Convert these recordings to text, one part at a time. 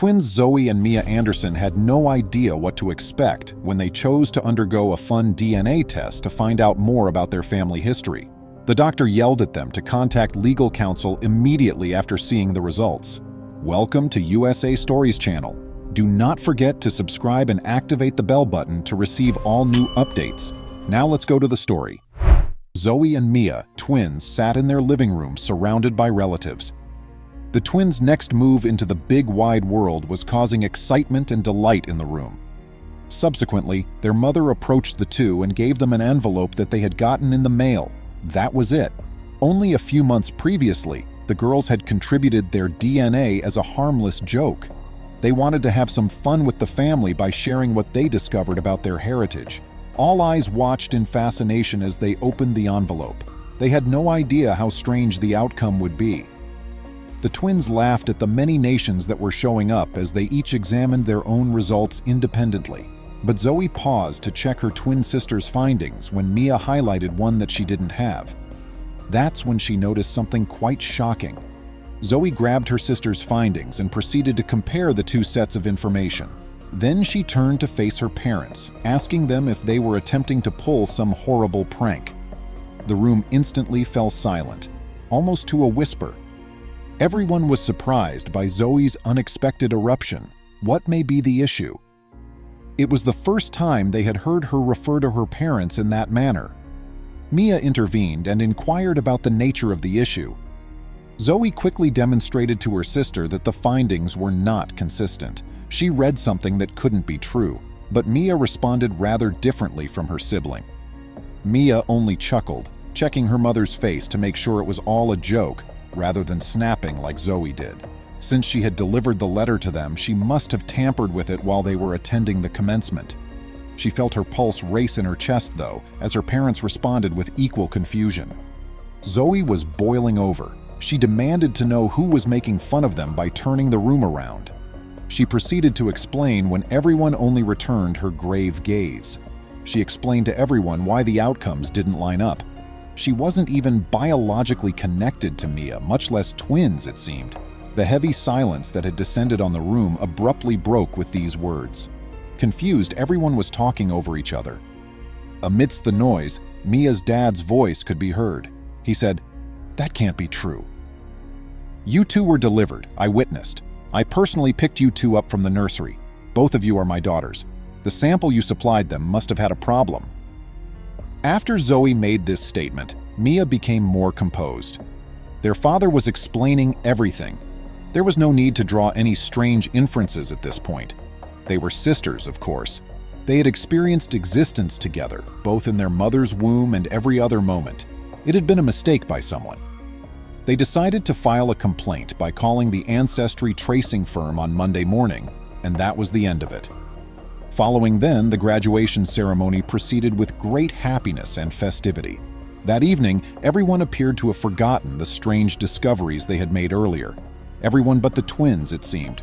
twins Zoe and Mia Anderson had no idea what to expect when they chose to undergo a fun DNA test to find out more about their family history. The doctor yelled at them to contact legal counsel immediately after seeing the results. Welcome to USA Stories channel. Do not forget to subscribe and activate the bell button to receive all new updates. Now let's go to the story. Zoe and Mia, twins, sat in their living room surrounded by relatives. The twins' next move into the big wide world was causing excitement and delight in the room. Subsequently, their mother approached the two and gave them an envelope that they had gotten in the mail. That was it. Only a few months previously, the girls had contributed their DNA as a harmless joke. They wanted to have some fun with the family by sharing what they discovered about their heritage. All eyes watched in fascination as they opened the envelope. They had no idea how strange the outcome would be. The twins laughed at the many nations that were showing up as they each examined their own results independently. But Zoe paused to check her twin sister's findings when Mia highlighted one that she didn't have. That's when she noticed something quite shocking. Zoe grabbed her sister's findings and proceeded to compare the two sets of information. Then she turned to face her parents, asking them if they were attempting to pull some horrible prank. The room instantly fell silent, almost to a whisper. Everyone was surprised by Zoe's unexpected eruption. What may be the issue? It was the first time they had heard her refer to her parents in that manner. Mia intervened and inquired about the nature of the issue. Zoe quickly demonstrated to her sister that the findings were not consistent. She read something that couldn't be true, but Mia responded rather differently from her sibling. Mia only chuckled, checking her mother's face to make sure it was all a joke, rather than snapping like Zoe did. Since she had delivered the letter to them, she must have tampered with it while they were attending the commencement. She felt her pulse race in her chest, though, as her parents responded with equal confusion. Zoe was boiling over. She demanded to know who was making fun of them by turning the room around. She proceeded to explain when everyone only returned her grave gaze. She explained to everyone why the outcomes didn't line up. She wasn't even biologically connected to Mia, much less twins, it seemed. The heavy silence that had descended on the room abruptly broke with these words. Confused, everyone was talking over each other. Amidst the noise, Mia's dad's voice could be heard. He said, "That can't be true. You two were delivered, I witnessed. I personally picked you two up from the nursery. Both of you are my daughters. The sample you supplied them must have had a problem." After Zoe made this statement, Mia became more composed. Their father was explaining everything. There was no need to draw any strange inferences at this point. They were sisters, of course. They had experienced existence together, both in their mother's womb and every other moment. It had been a mistake by someone. They decided to file a complaint by calling the ancestry tracing firm on Monday morning, and that was the end of it. Following then, the graduation ceremony proceeded with great happiness and festivity. That evening, everyone appeared to have forgotten the strange discoveries they had made earlier. Everyone but the twins, it seemed.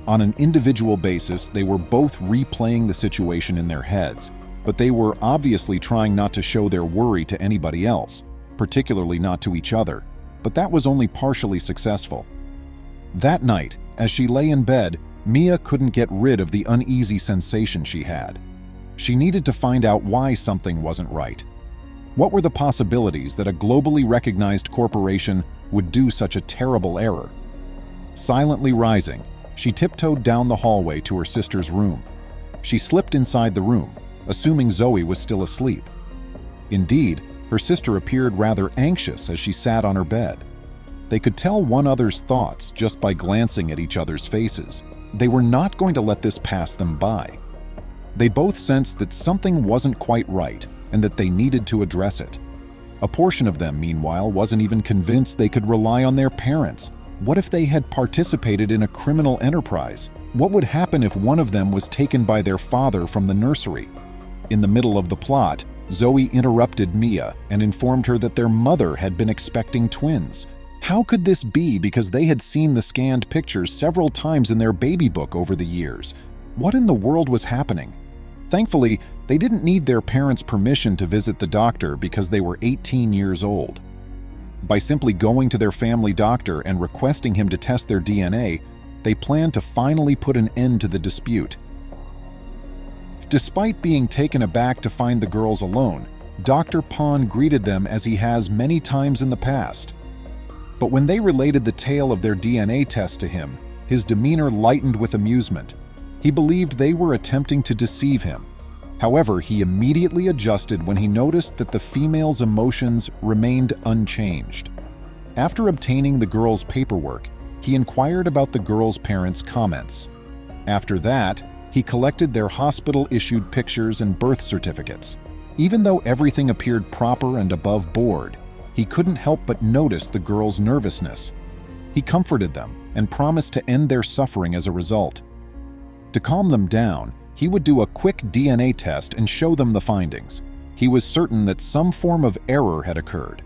On an individual basis, they were both replaying the situation in their heads, but they were obviously trying not to show their worry to anybody else, particularly not to each other. But that was only partially successful. That night, as she lay in bed, Mia couldn't get rid of the uneasy sensation she had. She needed to find out why something wasn't right. What were the possibilities that a globally recognized corporation would do such a terrible error? Silently rising, she tiptoed down the hallway to her sister's room. She slipped inside the room, assuming Zoe was still asleep. Indeed, her sister appeared rather anxious as she sat on her bed. They could tell one another's thoughts just by glancing at each other's faces. They were not going to let this pass them by. They both sensed that something wasn't quite right and that they needed to address it. A portion of them, meanwhile, wasn't even convinced they could rely on their parents. What if they had participated in a criminal enterprise? What would happen if one of them was taken by their father from the nursery? In the middle of the plot, Zoe interrupted Mia and informed her that their mother had been expecting twins. How could this be because they had seen the scanned pictures several times in their baby book over the years? What in the world was happening? Thankfully, they didn't need their parents' permission to visit the doctor because they were 18 years old. By simply going to their family doctor and requesting him to test their DNA, They planned to finally put an end to the dispute. Despite being taken aback to find the girls alone, Dr. Pon greeted them as he has many times in the past. But when they related the tale of their DNA test to him, his demeanor lightened with amusement. He believed they were attempting to deceive him. However, he immediately adjusted when he noticed that the female's emotions remained unchanged. After obtaining the girls' paperwork, he inquired about the girls' parents' comments. After that, he collected their hospital-issued pictures and birth certificates. Even though everything appeared proper and above board, he couldn't help but notice the girls' nervousness. He comforted them and promised to end their suffering as a result. To calm them down, he would do a quick DNA test and show them the findings. He was certain that some form of error had occurred.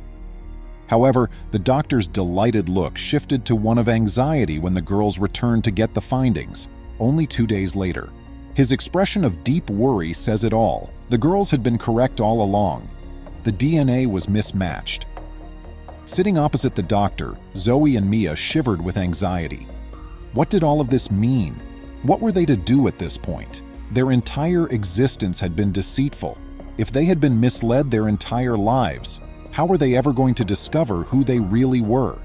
However, the doctor's delighted look shifted to one of anxiety when the girls returned to get the findings, only 2 days later. His expression of deep worry says it all. The girls had been correct all along. The DNA was mismatched. Sitting opposite the doctor, Zoe and Mia shivered with anxiety. What did all of this mean? What were they to do at this point? Their entire existence had been deceitful. If they had been misled their entire lives, how were they ever going to discover who they really were?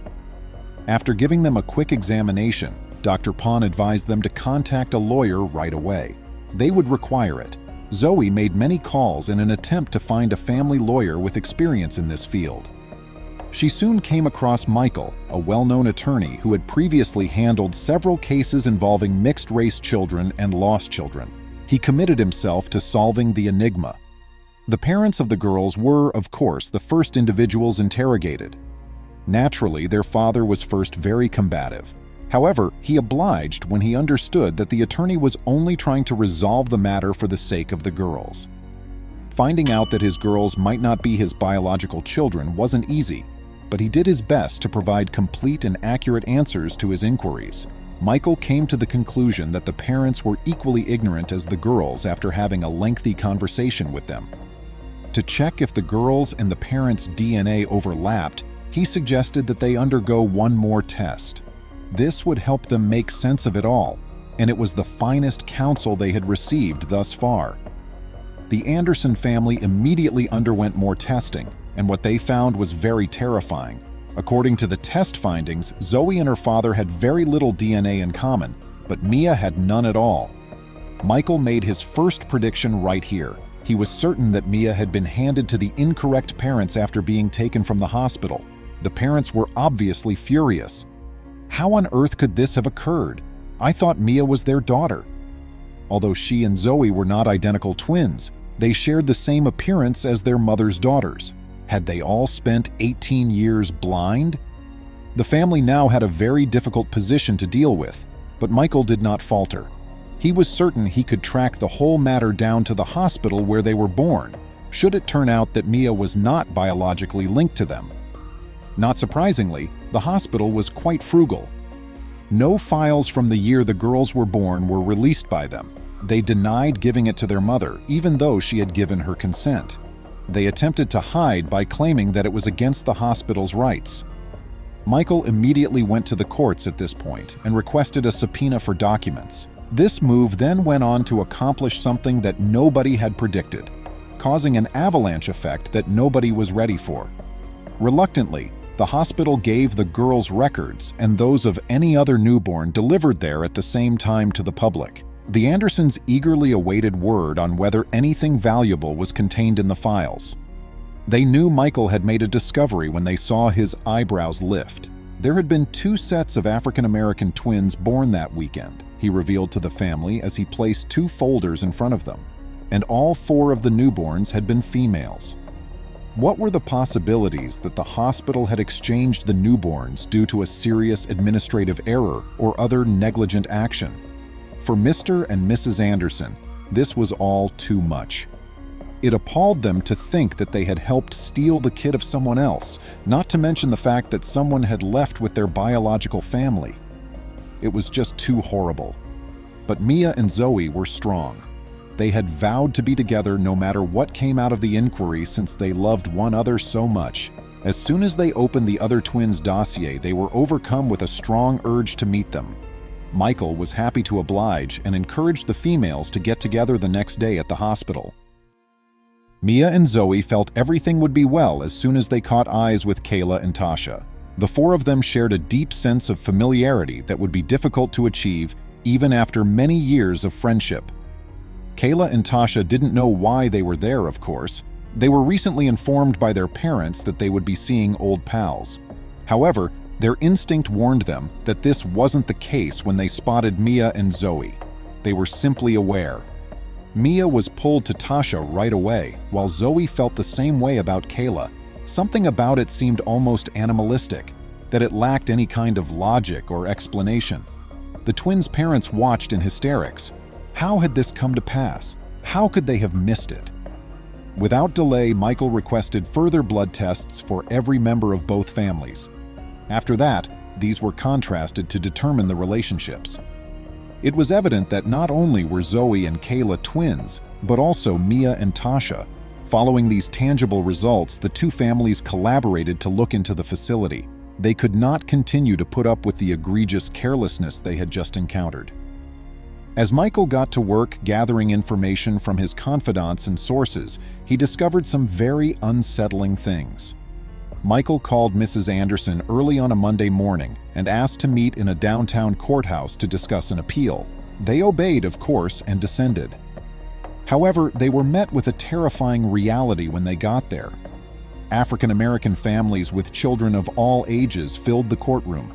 After giving them a quick examination, Dr. Pon advised them to contact a lawyer right away. They would require it. Zoe made many calls in an attempt to find a family lawyer with experience in this field. She soon came across Michael, a well-known attorney who had previously handled several cases involving mixed-race children and lost children. He committed himself to solving the enigma. The parents of the girls were, of course, the first individuals interrogated. Naturally, their father was first very combative. However, he obliged when he understood that the attorney was only trying to resolve the matter for the sake of the girls. Finding out that his girls might not be his biological children wasn't easy, but he did his best to provide complete and accurate answers to his inquiries. Michael came to the conclusion that the parents were equally ignorant as the girls after having a lengthy conversation with them. To check if the girls' and the parents' DNA overlapped, he suggested that they undergo one more test. This would help them make sense of it all, and it was the finest counsel they had received thus far. The Anderson family immediately underwent more testing, and what they found was very terrifying. According to the test findings, Zoe and her father had very little DNA in common, but Mia had none at all. Michael made his first prediction right here. He was certain that Mia had been handed to the incorrect parents after being taken from the hospital. The parents were obviously furious. How on earth could this have occurred? I thought Mia was their daughter. Although she and Zoe were not identical twins, they shared the same appearance as their mother's daughters. Had they all spent 18 years blind? The family now had a very difficult position to deal with, but Michael did not falter. He was certain he could track the whole matter down to the hospital where they were born, should it turn out that Mia was not biologically linked to them. Not surprisingly, the hospital was quite frugal. No files from the year the girls were born were released by them. They denied giving it to their mother, even though she had given her consent. They attempted to hide by claiming that it was against the hospital's rights. Michael immediately went to the courts at this point and requested a subpoena for documents. This move then went on to accomplish something that nobody had predicted, causing an avalanche effect that nobody was ready for. Reluctantly, the hospital gave the girls' records and those of any other newborn delivered there at the same time to the public. The Andersons eagerly awaited word on whether anything valuable was contained in the files. They knew Michael had made a discovery when they saw his eyebrows lift. There had been 2 sets of African-American twins born that weekend, he revealed to the family as he placed 2 folders in front of them, and all 4 of the newborns had been females. What were the possibilities that the hospital had exchanged the newborns due to a serious administrative error or other negligent action? For Mr. and Mrs. Anderson, this was all too much. It appalled them to think that they had helped steal the kid of someone else, not to mention the fact that someone had left with their biological family. It was just too horrible. But Mia and Zoe were strong. They had vowed to be together no matter what came out of the inquiry since they loved one another so much. As soon as they opened the other twins' dossier, they were overcome with a strong urge to meet them. Michael was happy to oblige and encouraged the females to get together the next day at the hospital. Mia and Zoe felt everything would be well as soon as they caught eyes with Kayla and Tasha. The four of them shared a deep sense of familiarity that would be difficult to achieve even after many years of friendship. Kayla and Tasha didn't know why they were there, of course. They were recently informed by their parents that they would be seeing old pals. However, their instinct warned them that this wasn't the case when they spotted Mia and Zoe. They were simply aware. Mia was pulled to Tasha right away, while Zoe felt the same way about Kayla. Something about it seemed almost animalistic, that it lacked any kind of logic or explanation. The twins' parents watched in hysterics. How had this come to pass? How could they have missed it? Without delay, Michael requested further blood tests for every member of both families. After that, these were contrasted to determine the relationships. It was evident that not only were Zoe and Kayla twins, but also Mia and Tasha. Following these tangible results, the two families collaborated to look into the facility. They could not continue to put up with the egregious carelessness they had just encountered. As Michael got to work gathering information from his confidants and sources, he discovered some very unsettling things. Michael called Mrs. Anderson early on a Monday morning and asked to meet in a downtown courthouse to discuss an appeal. They obeyed, of course, and descended. However, they were met with a terrifying reality when they got there. African American families with children of all ages filled the courtroom.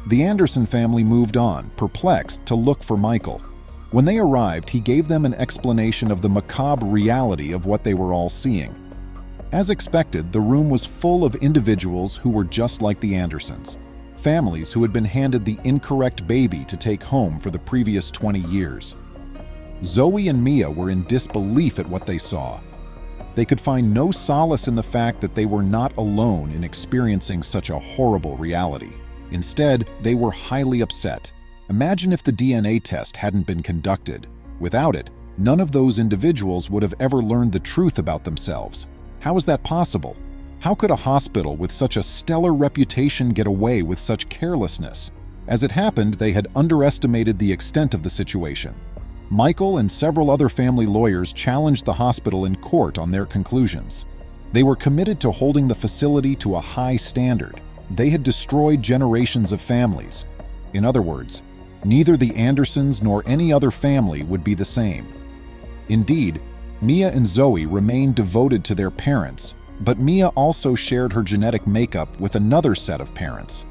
The Anderson family moved on, perplexed, to look for Michael. When they arrived, he gave them an explanation of the macabre reality of what they were all seeing. As expected, the room was full of individuals who were just like the Andersons, families who had been handed the incorrect baby to take home for the previous 20 years. Zoe and Mia were in disbelief at what they saw. They could find no solace in the fact that they were not alone in experiencing such a horrible reality. Instead, they were highly upset. Imagine if the DNA test hadn't been conducted. Without it, none of those individuals would have ever learned the truth about themselves. How is that possible? How could a hospital with such a stellar reputation get away with such carelessness? As it happened, they had underestimated the extent of the situation. Michael and several other family lawyers challenged the hospital in court on their conclusions. They were committed to holding the facility to a high standard. They had destroyed generations of families. In other words, neither the Andersons nor any other family would be the same. Indeed, Mia and Zoe remained devoted to their parents, but Mia also shared her genetic makeup with another set of parents.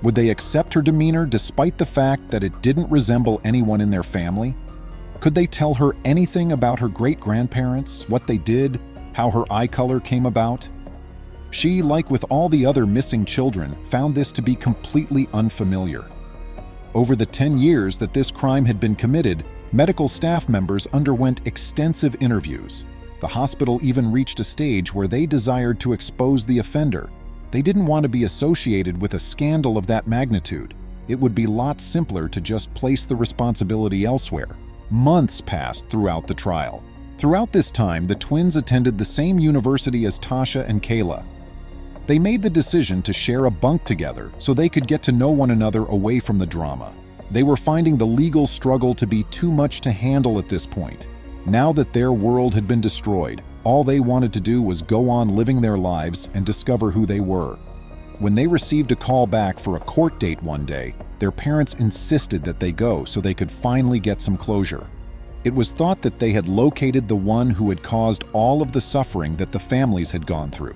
Would they accept her demeanor despite the fact that it didn't resemble anyone in their family? Could they tell her anything about her great-grandparents, what they did, how her eye color came about? She, like with all the other missing children, found this to be completely unfamiliar. Over the 10 years that this crime had been committed, medical staff members underwent extensive interviews. The hospital even reached a stage where they desired to expose the offender. They didn't want to be associated with a scandal of that magnitude. It would be lots simpler to just place the responsibility elsewhere. Months passed throughout the trial. Throughout this time, the twins attended the same university as Tasha and Kayla. They made the decision to share a bunk together so they could get to know one another away from the drama. They were finding the legal struggle to be too much to handle at this point. Now that their world had been destroyed, all they wanted to do was go on living their lives and discover who they were. When they received a call back for a court date one day, their parents insisted that they go so they could finally get some closure. It was thought that they had located the one who had caused all of the suffering that the families had gone through.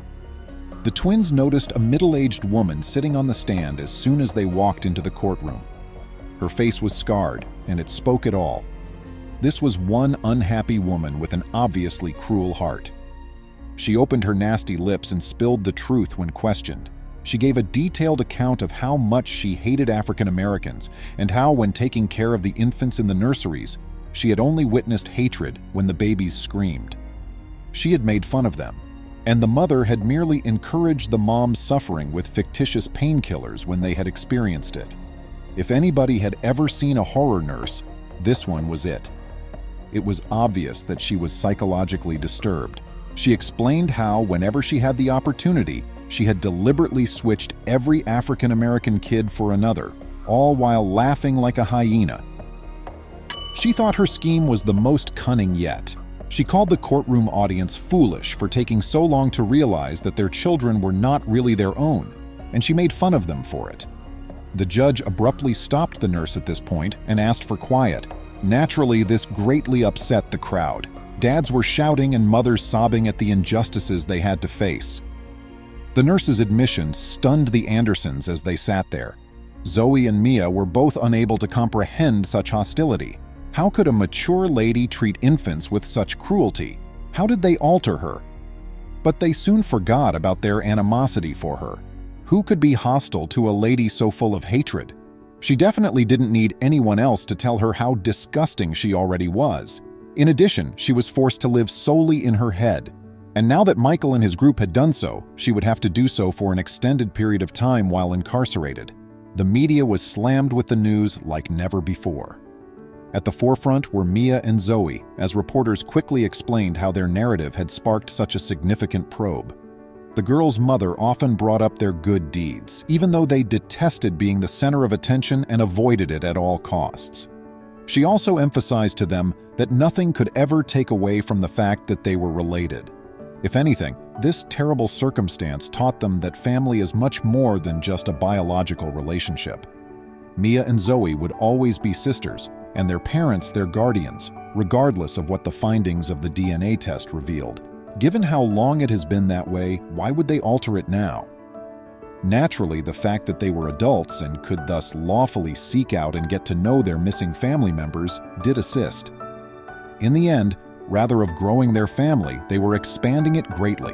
The twins noticed a middle-aged woman sitting on the stand as soon as they walked into the courtroom. Her face was scarred, and it spoke it all. This was one unhappy woman with an obviously cruel heart. She opened her nasty lips and spilled the truth when questioned. She gave a detailed account of how much she hated African Americans and how, when taking care of the infants in the nurseries, she had only witnessed hatred when the babies screamed. She had made fun of them, and the mother had merely encouraged the mom's suffering with fictitious painkillers when they had experienced it. If anybody had ever seen a horror nurse, this one was it. It was obvious that she was psychologically disturbed. She explained how, whenever she had the opportunity, she had deliberately switched every African American kid for another. all while laughing like a hyena. She thought her scheme was the most cunning yet. She called the courtroom audience foolish for taking so long to realize that their children were not really their own, and she made fun of them for it. The judge abruptly stopped the nurse at this point and asked for quiet. Naturally, this greatly upset the crowd. Dads were shouting and mothers sobbing at the injustices they had to face. The nurse's admission stunned the Andersons as they sat there. Zoe and Mia were both unable to comprehend such hostility. How could a mature lady treat infants with such cruelty? How did they alter her? But they soon forgot about their animosity for her. Who could be hostile to a lady so full of hatred? She definitely didn't need anyone else to tell her how disgusting she already was. In addition, she was forced to live solely in her head. And now that Michael and his group had done so, she would have to do so for an extended period of time while incarcerated. The media was slammed with the news like never before. At the forefront were Mia and Zoe, as reporters quickly explained how their narrative had sparked such a significant probe. The girls' mother often brought up their good deeds, even though they detested being the center of attention and avoided it at all costs. She also emphasized to them that nothing could ever take away from the fact that they were related. If anything, this terrible circumstance taught them that family is much more than just a biological relationship. Mia and Zoe would always be sisters, and their parents their guardians, regardless of what the findings of the DNA test revealed. Given how long it has been that way, why would they alter it now? Naturally, the fact that they were adults and could thus lawfully seek out and get to know their missing family members did assist. In the end, rather of growing their family, they were expanding it greatly.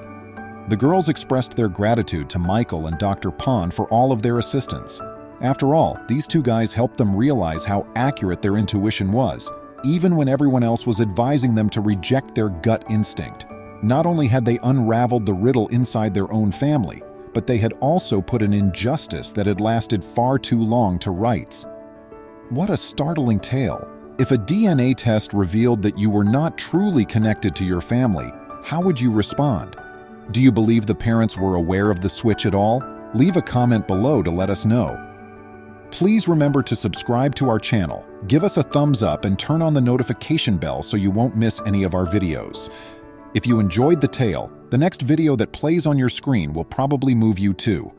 The girls expressed their gratitude to Michael and Dr. Pond for all of their assistance. After all, these two guys helped them realize how accurate their intuition was, even when everyone else was advising them to reject their gut instinct. Not only had they unraveled the riddle inside their own family, but they had also put an injustice that had lasted far too long to rights. What a startling tale! If a DNA test revealed that you were not truly connected to your family, how would you respond? Do you believe the parents were aware of the switch at all? Leave a comment below to let us know. Please remember to subscribe to our channel, give us a thumbs up, and turn on the notification bell so you won't miss any of our videos. If you enjoyed the tale, the next video that plays on your screen will probably move you too.